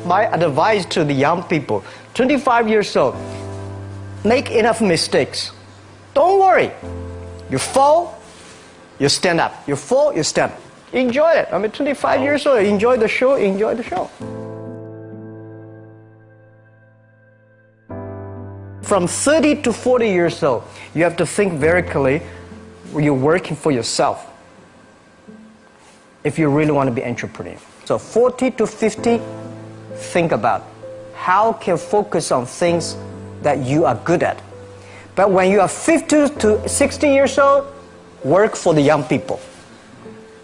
my advice to the young people, 25 years old, make enough mistakes. Don't worry. You fall, you stand up. You fall, you stand up. Enjoy it. I mean, 25 years old, enjoy the show, enjoy the show. From 30 to 40 years old, you have to think very clearly when you're working for yourself if you really want to be an entrepreneur. So 40 to 50, think about how can focus on things that you are good at. But when you are 50 to 60 years old, work for the young people,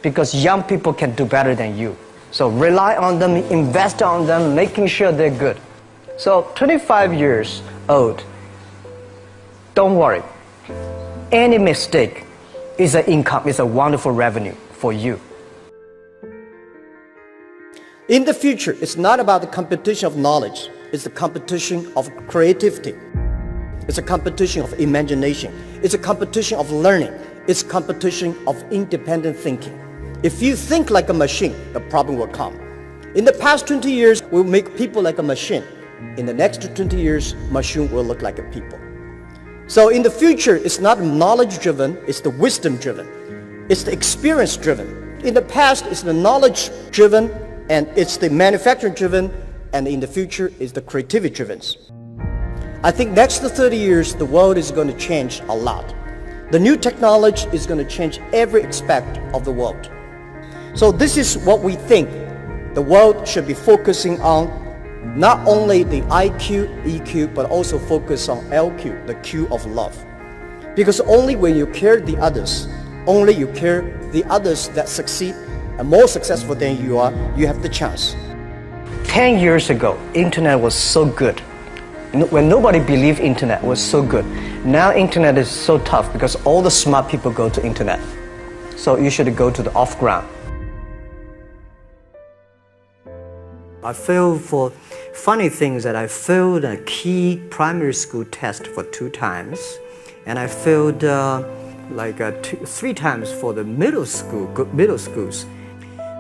because young people can do better than you. So rely on them, invest on them, making sure they're good. So 25 years old, don't worry. Any mistake is an income, is a wonderful revenue for you. In the future, it's not about the competition of knowledge. It's the competition of creativity. It's a competition of imagination. It's a competition of learning. It's a competition of independent thinking. If you think like a machine, the problem will come. In the past 20 years, we'll make people like a machine. In the next 20 years, machine will look like a people. So in the future, it's not knowledge-driven, it's the wisdom-driven. It's the experience-driven. In the past, it's the knowledge-driven, and it's the manufacturing-driven, and in the future, it's the creativity-driven. I think next 30 years, the world is going to change a lot. The new technology is going to change every aspect of the world. So this is what we think the world should be focusing on, not only the IQ, EQ, but also focus on LQ, the Q of love. Because only when you care the others, only you care the others that succeed and more successful than you are, you have the chance. 10 years ago, internet was so good. When nobody believed internet was so good. Now internet is so tough because all the smart people go to internet. So you should go to the off-ground. I failed for funny things that I failed a key primary school test for 2 times. And I failed 3 times for the middle schools.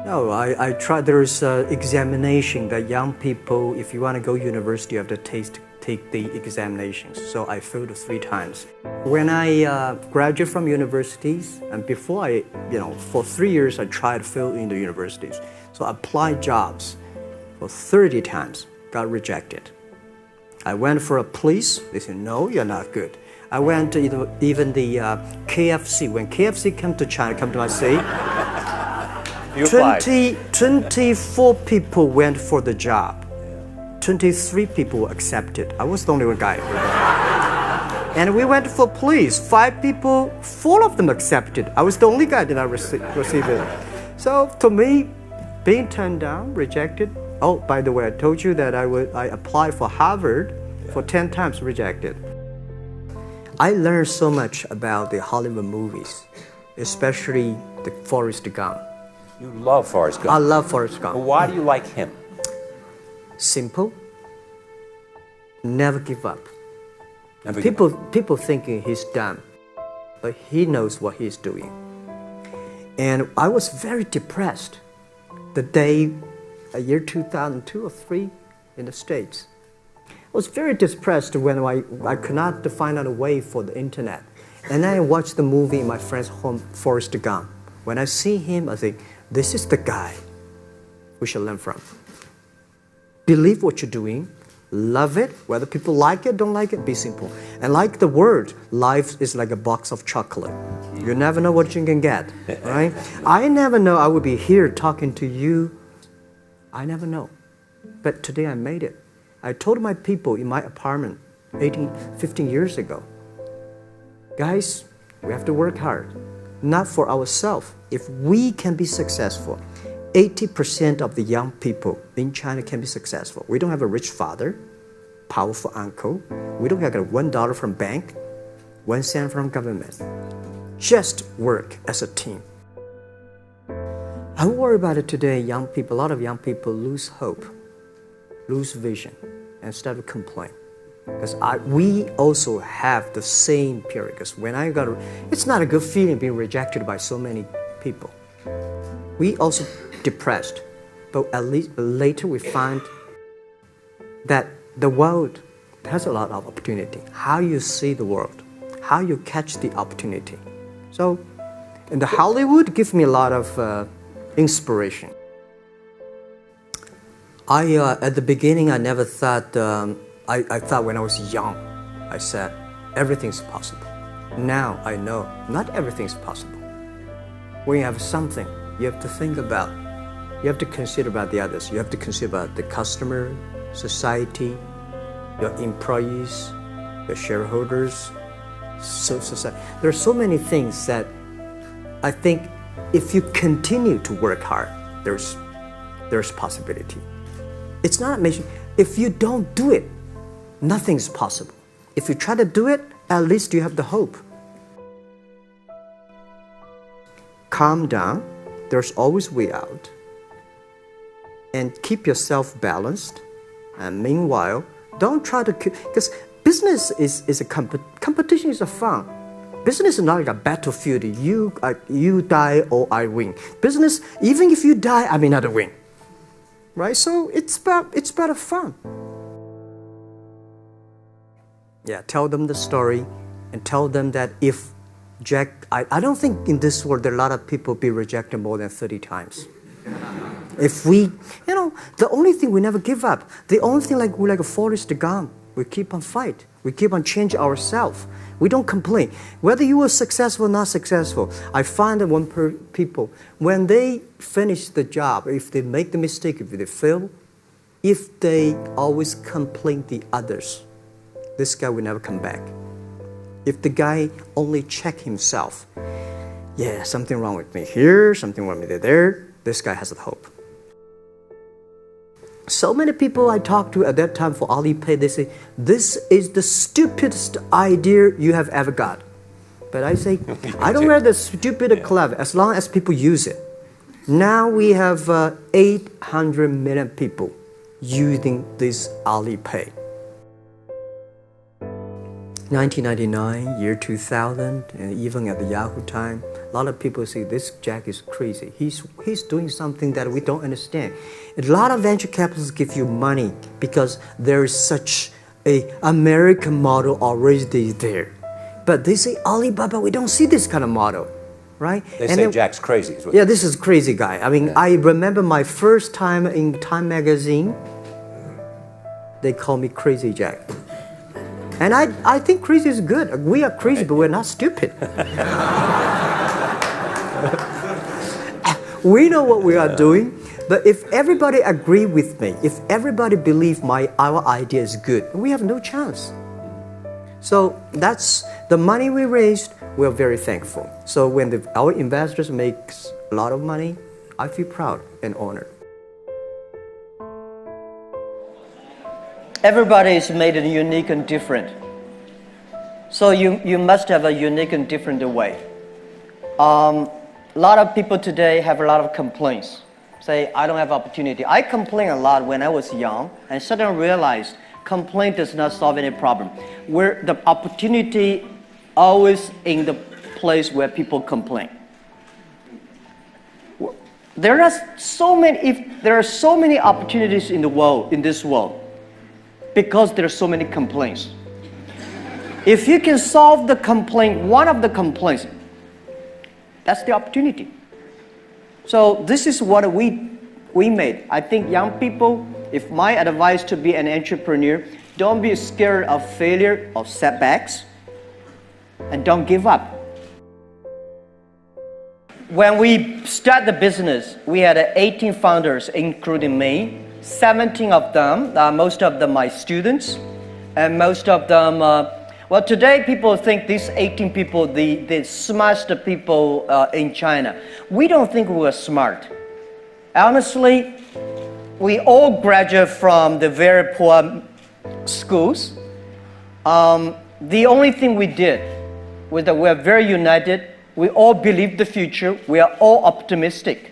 No, I tried. There's an examination that young people, if you want to go to university, you have to take the examinations. So I failed 3 times. When I graduated from universities, and before for 3 years I tried to fill in the universities. So I applied jobs for 30 times, got rejected. I went for a police, they said, no, you're not good. I went to even the KFC. When KFC came to China, come to my city, 24 people went for the job. 23 people were accepted. I was the only one guy. And we went for police. 5 people, 4 of them accepted. I was the only guy that I received it. So to me, being turned down, rejected. Oh, by the way, I told you that I applied for Harvard for 10 times, rejected. I learned so much about the Hollywood movies, especially the Forrest Gump. You love Forrest Gump. I love Forrest Gump. Well, why do you like him? Simple. Never give up. People thinking he's dumb, but he knows what he's doing. And I was very depressed the day, year 2002 or 3 in the States. I was very depressed when I could not find out a way for the internet. And I watched the movie in my friend's home, Forrest Gump. When I see him, I think, this is the guy we should learn from. Believe what you're doing, love it, whether people like it, don't like it, be simple. And like the word, life is like a box of chocolate. You never know what you can get, right? I never know I would be here talking to you. I never know. But today I made it. I told my people in my apartment 15 years ago, guys, we have to work hard, not for ourselves. If we can be successful, 80% of the young people in China can be successful. We don't have a rich father, powerful uncle. We don't have $1 from bank, 1 cent from government. Just work as a team. I worry about it today. Young people, a lot of young people lose hope, lose vision, and start to complain. Because we also have the same period. Because when it's not a good feeling being rejected by so many people. We also depressed, but at least later we find that the world has a lot of opportunity. How you see the world, how you catch the opportunity. So, in the Hollywood gives me a lot of inspiration. At the beginning, I never thought, I thought when I was young, I said, everything's possible. Now I know not everything's possible. When you have something, you have to think about, you have to consider about the others. You have to consider about the customer, society, your employees, your shareholders, society. There are so many things that I think if you continue to work hard, there's possibility. It's not amazing. If you don't do it, nothing's possible. If you try to do it, at least you have the hope. Calm down. There's always a way out. And keep yourself balanced. And meanwhile, don't try to... Because business is a competition is a fun. Business is not like a battlefield. You die or I win. Business, even if you die, I may not win. Right? So it's about fun. Yeah, tell them the story and tell them that if Jack... I don't think in this world there are a lot of people be rejected more than 30 times. If we, the only thing we never give up, the only thing we're like a Forrest Gump, we keep on fight. We keep on changing ourselves. We don't complain. Whether you were successful or not successful, I find that people, when they finish the job, if they make the mistake, if they fail, if they always complain the others, this guy will never come back. If the guy only check himself, yeah, something wrong with me here, something wrong with me there, this guy has a hope. So many people I talked to at that time for Alipay, they say, this is the stupidest idea you have ever got. But I say, I don't wear the stupid clever as long as people use it. Now we have 800 million people using this Alipay. 1999, year 2000, and even at the Yahoo time, a lot of people say this Jack is crazy. He's doing something that we don't understand. A lot of venture capitalists give you money because there is such an American model already there. But they say, Alibaba, we don't see this kind of model, right? They say Jack's crazy. Yeah, this is crazy guy. I mean, I remember my first time in Time magazine, they call me Crazy Jack. And I think crazy is good. We are crazy, but we're not stupid. We know what we are doing, but if everybody agree with me, if everybody believe our idea is good, we have no chance. So that's the money we raised. We're very thankful. So when our investors make a lot of money, I feel proud and honored. Everybody is made unique and different. So you must have a unique and different way. A lot of people today have a lot of complaints. Say, I don't have opportunity. I complained a lot when I was young and suddenly realized complaint does not solve any problem. Where the opportunity always in the place where people complain. There are so many opportunities in the world, in this world, because there are so many complaints. If you can solve the complaint, one of the complaints, that's the opportunity. So this is what we made. I think young people, if my advice to be an entrepreneur, don't be scared of failure or setbacks, and don't give up. When we start the business, we had 18 founders, including me. 17 of them, most of them my students, and most of them, well, today people think these 18 people, the smartest people in China. We don't think we're smart. Honestly, we all graduate from the very poor schools. The only thing we did was that we're very united. We all believe the future. We are all optimistic.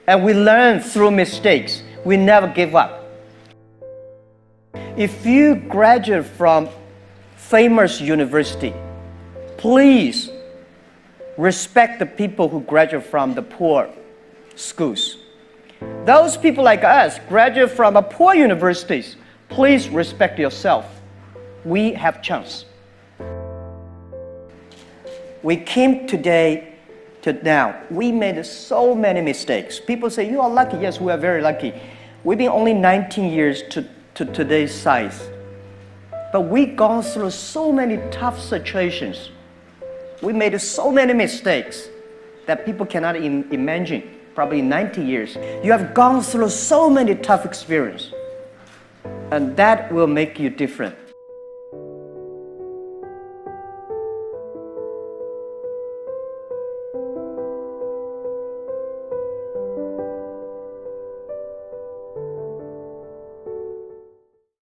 And we learn through mistakes. We never give up. If you graduate from famous university, please respect the people who graduate from the poor schools. Those people like us graduate from poor universities. Please respect yourself. We have chance. We came today to now. We made so many mistakes. People say, you are lucky. Yes, we are very lucky. We've been only 19 years to today's size. But we've gone through so many tough situations. We made so many mistakes that people cannot imagine. Probably 90 years. You have gone through so many tough experiences. And that will make you different.